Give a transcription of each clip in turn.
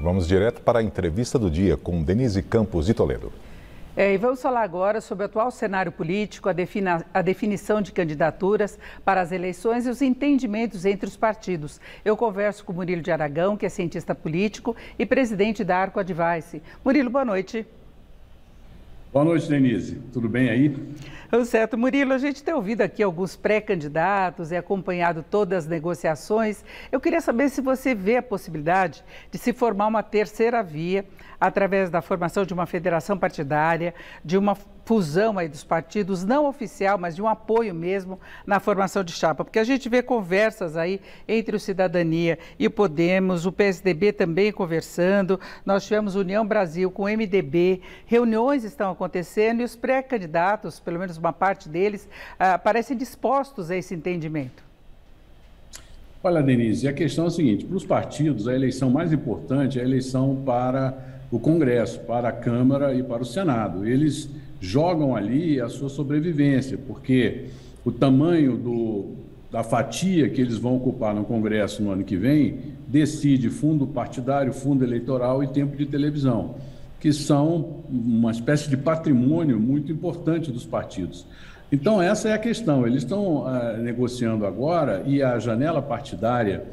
Vamos direto para a entrevista do dia com Denise Campos de Toledo. E vamos falar agora sobre o atual cenário político, a definição de candidaturas para as eleições e os entendimentos entre os partidos. Eu converso com Murilo de Aragão, que é cientista político e presidente da Arco Advice. Murilo, boa noite. Boa noite, Denise. Tudo bem aí? Tudo certo. Murilo, a gente tem ouvido aqui alguns pré-candidatos e acompanhado todas as negociações. Eu queria saber se você vê a possibilidade de se formar uma terceira via através da formação de uma federação partidária, de uma fusão aí dos partidos, não oficial, mas de um apoio mesmo na formação de chapa. Porque a gente vê conversas aí entre o Cidadania e o Podemos, o PSDB também conversando, nós tivemos União Brasil com o MDB, reuniões estão acontecendo e os pré-candidatos, pelo menos uma parte deles, parecem dispostos a esse entendimento. Olha, Denise, a questão é a seguinte: para os partidos, a eleição mais importante é a eleição para o Congresso, para a Câmara e para o Senado. Eles jogam ali a sua sobrevivência, porque o tamanho da fatia que eles vão ocupar no Congresso no ano que vem decide fundo partidário, fundo eleitoral e tempo de televisão, que são uma espécie de patrimônio muito importante dos partidos. Então, essa é a questão. Eles estão negociando agora e a janela partidária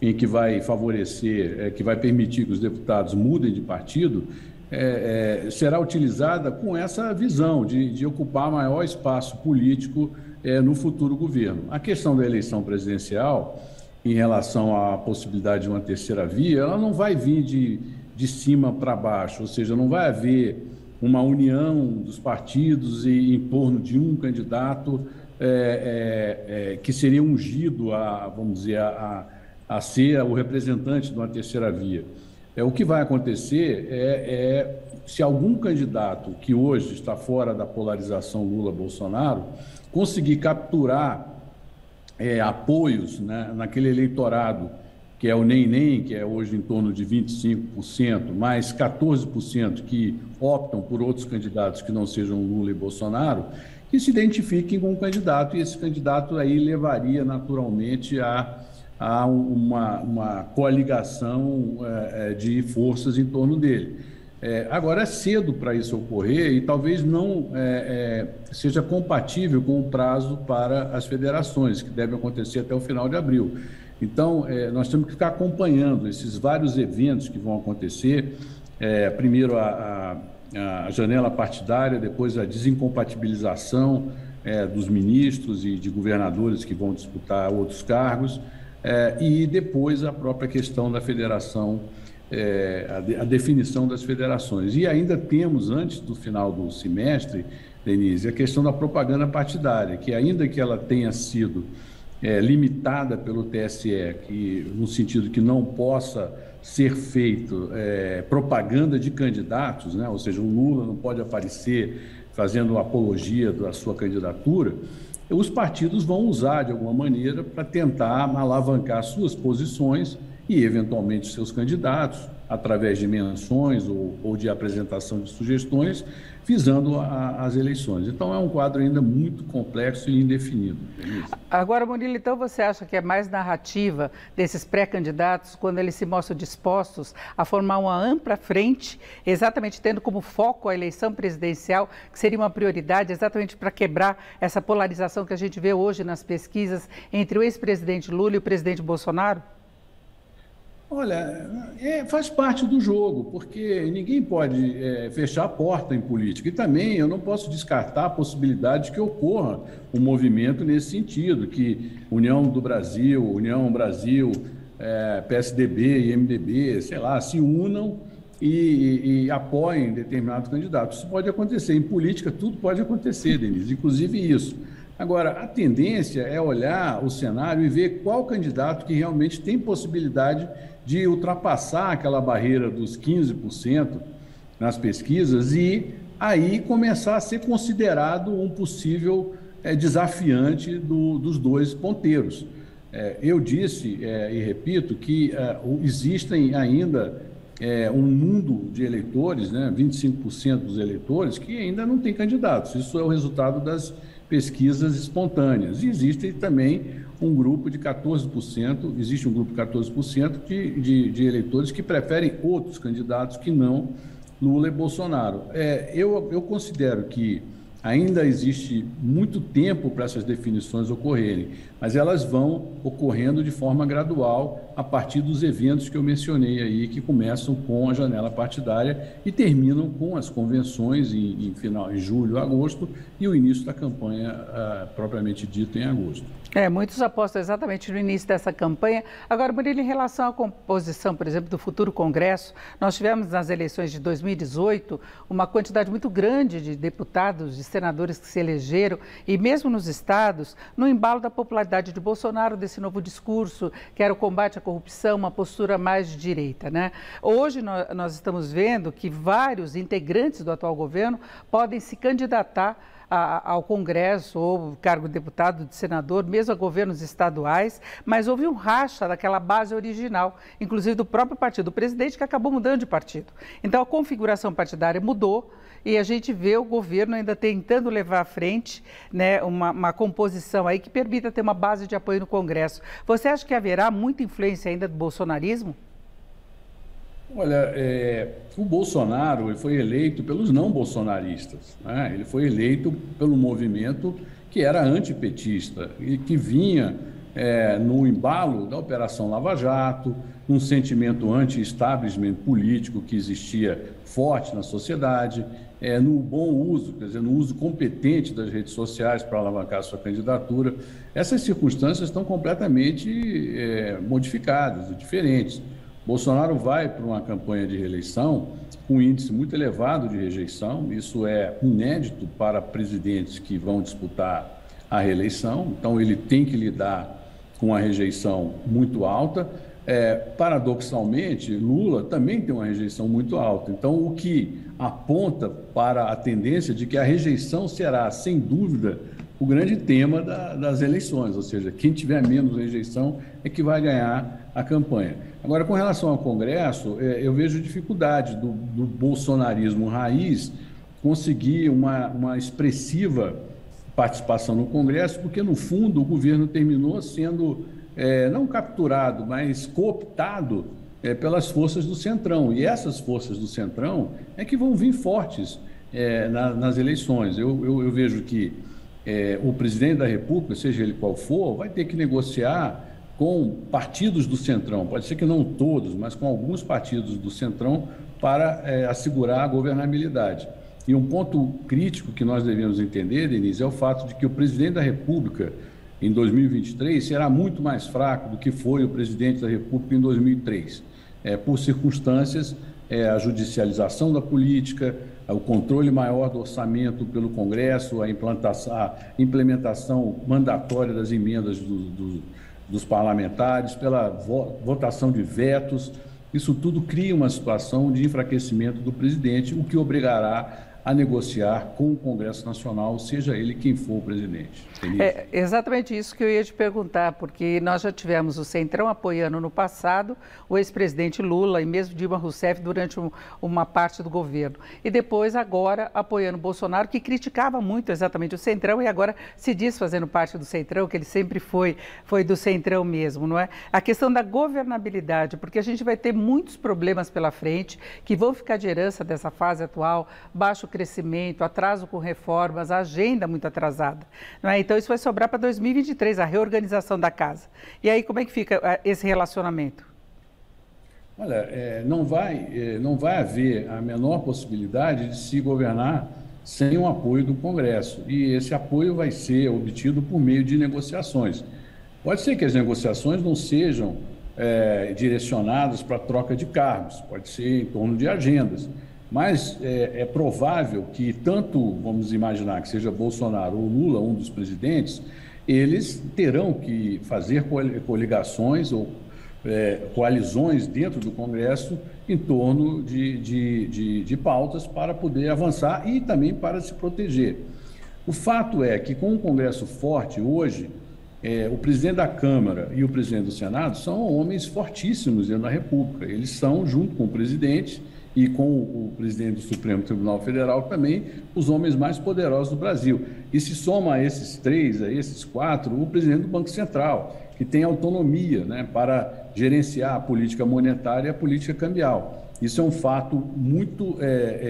em que vai favorecer, que vai permitir que os deputados mudem de partido, será utilizada com essa visão de ocupar maior espaço político no futuro governo. A questão da eleição presidencial, em relação à possibilidade de uma terceira via, ela não vai vir de cima para baixo, ou seja, não vai haver uma união dos partidos em torno de um candidato que seria ungido vamos dizer, a ser o representante de uma terceira via. O que vai acontecer se algum candidato que hoje está fora da polarização Lula-Bolsonaro conseguir capturar apoios, né, naquele eleitorado que é o nem-nem, que é hoje em torno de 25%, mais 14% que optam por outros candidatos que não sejam Lula e Bolsonaro, que se identifiquem com um candidato, e esse candidato aí levaria naturalmente a uma coligação de forças em torno dele. Agora é cedo para isso ocorrer e talvez não seja compatível com o prazo para as federações, que deve acontecer até o final de abril. Então, nós temos que ficar acompanhando esses vários eventos que vão acontecer. Primeiro a janela partidária, depois a desincompatibilização dos ministros e de governadores que vão disputar outros cargos, e depois a própria questão da federação, a definição das federações. E ainda temos, antes do final do semestre, Denise, a questão da propaganda partidária, que ainda que ela tenha sido limitada pelo TSE, no sentido que não possa ser feito propaganda de candidatos, né? Ou seja, o Lula não pode aparecer fazendo apologia da sua candidatura, os partidos vão usar de alguma maneira para tentar alavancar suas posições e, eventualmente, seus candidatos, através de menções ou de apresentação de sugestões, visando as eleições. Então, é um quadro ainda muito complexo e indefinido. Agora, Murilo, então você acha que é mais narrativa desses pré-candidatos quando eles se mostram dispostos a formar uma ampla frente, exatamente tendo como foco a eleição presidencial, que seria uma prioridade exatamente para quebrar essa polarização que a gente vê hoje nas pesquisas entre o ex-presidente Lula e o presidente Bolsonaro? Olha, faz parte do jogo, porque ninguém pode fechar a porta em política. E também eu não posso descartar a possibilidade de que ocorra um movimento nesse sentido, que União Brasil, PSDB e MDB, sei lá, se unam e apoiem determinado candidato. Isso pode acontecer. Em política, tudo pode acontecer, Denise, inclusive isso. Agora, a tendência é olhar o cenário e ver qual candidato que realmente tem possibilidade de ultrapassar aquela barreira dos 15% nas pesquisas e aí começar a ser considerado um possível desafiante dos dois ponteiros. Eu disse e repito que existem ainda um mundo de eleitores, né, 25% dos eleitores, que ainda não tem candidatos. Isso é o resultado das pesquisas espontâneas. E existe também um grupo de 14%, existe um grupo de 14% de eleitores que preferem outros candidatos que não Lula e Bolsonaro. Eu considero que ainda existe muito tempo para essas definições ocorrerem, mas elas vão ocorrendo de forma gradual a partir dos eventos que eu mencionei aí, que começam com a janela partidária e terminam com as convenções em julho, agosto, e o início da campanha propriamente dito em agosto. Muitos apostam exatamente no início dessa campanha. Agora, Murilo, em relação à composição, por exemplo, do futuro Congresso, nós tivemos nas eleições de 2018 uma quantidade muito grande de deputados, de senadores que se elegeram, e mesmo nos estados, no embalo da popularidade de Bolsonaro, desse novo discurso, que era o combate à corrupção, uma postura mais de direita, né? Hoje nós estamos vendo que vários integrantes do atual governo podem se candidatar ao Congresso, ou cargo de deputado, de senador, mesmo a governos estaduais, mas houve um racha daquela base original, inclusive do próprio partido do presidente, que acabou mudando de partido. Então, a configuração partidária mudou e a gente vê o governo ainda tentando levar à frente, né, uma composição aí que permita ter uma base de apoio no Congresso. Você acha que haverá muita influência ainda do bolsonarismo? Olha, o Bolsonaro ele foi eleito pelos não bolsonaristas, né? Ele foi eleito pelo movimento que era antipetista e que vinha no embalo da Operação Lava Jato, um sentimento anti-establishment político que existia forte na sociedade, no bom uso, quer dizer, no uso competente das redes sociais para alavancar sua candidatura. Essas circunstâncias estão completamente modificadas e diferentes. Bolsonaro vai para uma campanha de reeleição com um índice muito elevado de rejeição, isso é inédito para presidentes que vão disputar a reeleição, então ele tem que lidar com uma rejeição muito alta. Paradoxalmente, Lula também tem uma rejeição muito alta, então o que aponta para a tendência de que a rejeição será, sem dúvida, o grande tema das eleições, ou seja, quem tiver menos rejeição é que vai ganhar a campanha. Agora, com relação ao Congresso, eu vejo dificuldade do bolsonarismo raiz conseguir uma expressiva participação no Congresso, porque, no fundo, o governo terminou sendo, não capturado, mas cooptado pelas forças do Centrão. E essas forças do Centrão é que vão vir fortes nas eleições. Eu vejo que o presidente da República, seja ele qual for, vai ter que negociar com partidos do Centrão, pode ser que não todos, mas com alguns partidos do Centrão para assegurar a governabilidade. E um ponto crítico que nós devemos entender, Denise, é o fato de que o presidente da República, em 2023, será muito mais fraco do que foi o presidente da República em 2003, por circunstâncias, a judicialização da política, o controle maior do orçamento pelo Congresso, a implementação mandatória das emendas dos parlamentares, pela votação de vetos. Isso tudo cria uma situação de enfraquecimento do presidente, o que obrigará a negociar com o Congresso Nacional, seja ele quem for o presidente. É exatamente isso que eu ia te perguntar, porque nós já tivemos o Centrão apoiando no passado o ex-presidente Lula e mesmo Dilma Rousseff durante uma parte do governo. E depois, agora, apoiando Bolsonaro, que criticava muito exatamente o Centrão e agora se diz fazendo parte do Centrão, que ele sempre foi do Centrão mesmo, não é? A questão da governabilidade, porque a gente vai ter muitos problemas pela frente que vão ficar de herança dessa fase atual, baixo crescimento, atraso com reformas, a agenda muito atrasada, não é? Então, isso vai sobrar para 2023, a reorganização da casa. E aí, como é que fica esse relacionamento? Olha, não vai haver a menor possibilidade de se governar sem o apoio do Congresso. E esse apoio vai ser obtido por meio de negociações. Pode ser que as negociações não sejam direcionadas para a troca de cargos, pode ser em torno de agendas. Mas é provável que tanto, vamos imaginar que seja Bolsonaro ou Lula, um dos presidentes, eles terão que fazer coligações ou coalizões dentro do Congresso em torno de pautas para poder avançar e também para se proteger. O fato é que com um Congresso forte hoje, o presidente da Câmara e o presidente do Senado são homens fortíssimos dentro da República. Eles são, junto com o presidente, e com o presidente do Supremo Tribunal Federal também, os homens mais poderosos do Brasil. E se soma a esses três, a esses quatro, o presidente do Banco Central, que tem autonomia, né, para gerenciar a política monetária e a política cambial. Isso é um fato muito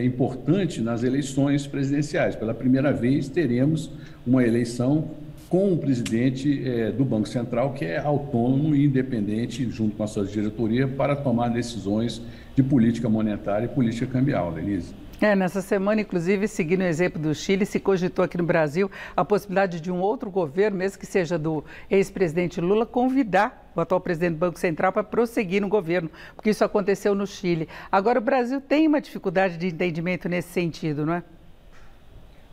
importante nas eleições presidenciais. Pela primeira vez, teremos uma eleição com o presidente do Banco Central, que é autônomo e independente, junto com a sua diretoria, para tomar decisões de política monetária e política cambial, Denise. Nessa semana, inclusive, seguindo o exemplo do Chile, se cogitou aqui no Brasil a possibilidade de um outro governo, mesmo que seja do ex-presidente Lula, convidar o atual presidente do Banco Central para prosseguir no governo, porque isso aconteceu no Chile. Agora, o Brasil tem uma dificuldade de entendimento nesse sentido, não é?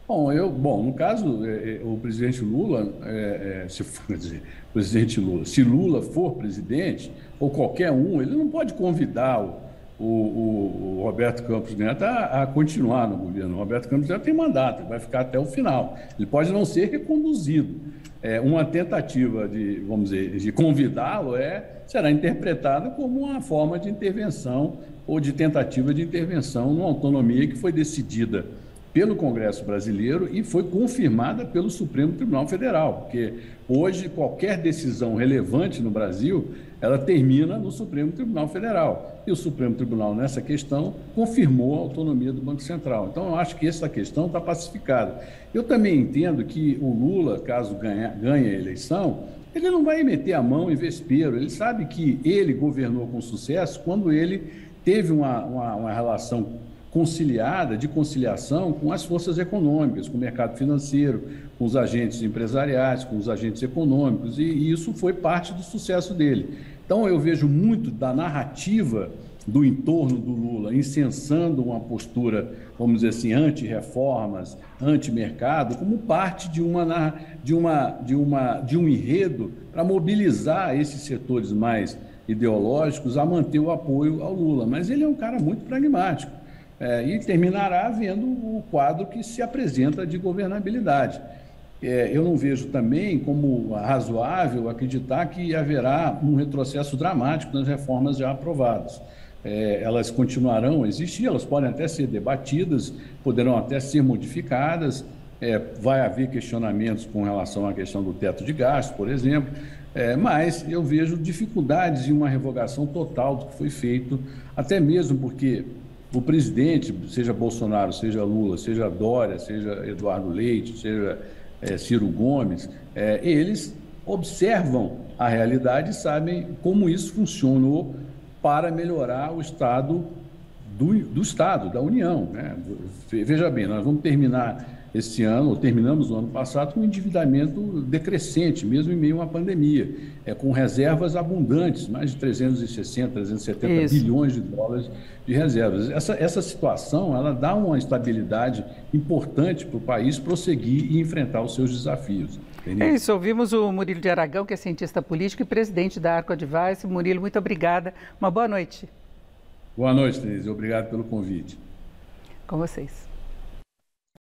No caso, o presidente Lula, se Lula for presidente, ou qualquer um, ele não pode convidar o Roberto Campos Neto a continuar no governo. O Roberto Campos Neto tem mandato, vai ficar até o final. Ele pode não ser reconduzido. Uma tentativa de convidá-lo será interpretada como uma forma de intervenção ou de tentativa de intervenção numa autonomia que foi decidida pelo Congresso brasileiro e foi confirmada pelo Supremo Tribunal Federal, porque hoje qualquer decisão relevante no Brasil, ela termina no Supremo Tribunal Federal. E o Supremo Tribunal, nessa questão, confirmou a autonomia do Banco Central. Então, eu acho que essa questão está pacificada. Eu também entendo que o Lula, caso ganhe a eleição, ele não vai meter a mão em vespeiro. Ele sabe que ele governou com sucesso quando ele teve uma relação de conciliação com as forças econômicas, com o mercado financeiro, com os agentes empresariais, com os agentes econômicos, e isso foi parte do sucesso dele. Então, eu vejo muito da narrativa do entorno do Lula incensando uma postura, vamos dizer assim, anti-reformas, anti-mercado, como parte de um enredo para mobilizar esses setores mais ideológicos a manter o apoio ao Lula. Mas ele é um cara muito pragmático. E terminará vendo o quadro que se apresenta de governabilidade. Eu não vejo também como razoável acreditar que haverá um retrocesso dramático nas reformas já aprovadas. Elas continuarão a existir, elas podem até ser debatidas, poderão até ser modificadas, vai haver questionamentos com relação à questão do teto de gastos, por exemplo, mas eu vejo dificuldades em uma revogação total do que foi feito, até mesmo porque o presidente, seja Bolsonaro, seja Lula, seja Dória, seja Eduardo Leite, seja Ciro Gomes, eles observam a realidade e sabem como isso funcionou para melhorar o estado do Estado, da União, né? Veja bem, nós vamos terminar esse ano, ou terminamos o ano passado, com um endividamento decrescente, mesmo em meio a uma pandemia, com reservas abundantes, mais de 360, 370 bilhões de dólares de reservas. Essa situação, ela dá uma estabilidade importante para o país prosseguir e enfrentar os seus desafios. É isso, ouvimos o Murilo de Aragão, que é cientista político e presidente da Arco Advice. Murilo, muito obrigada. Uma boa noite. Boa noite, Denise. Obrigado pelo convite. Com vocês.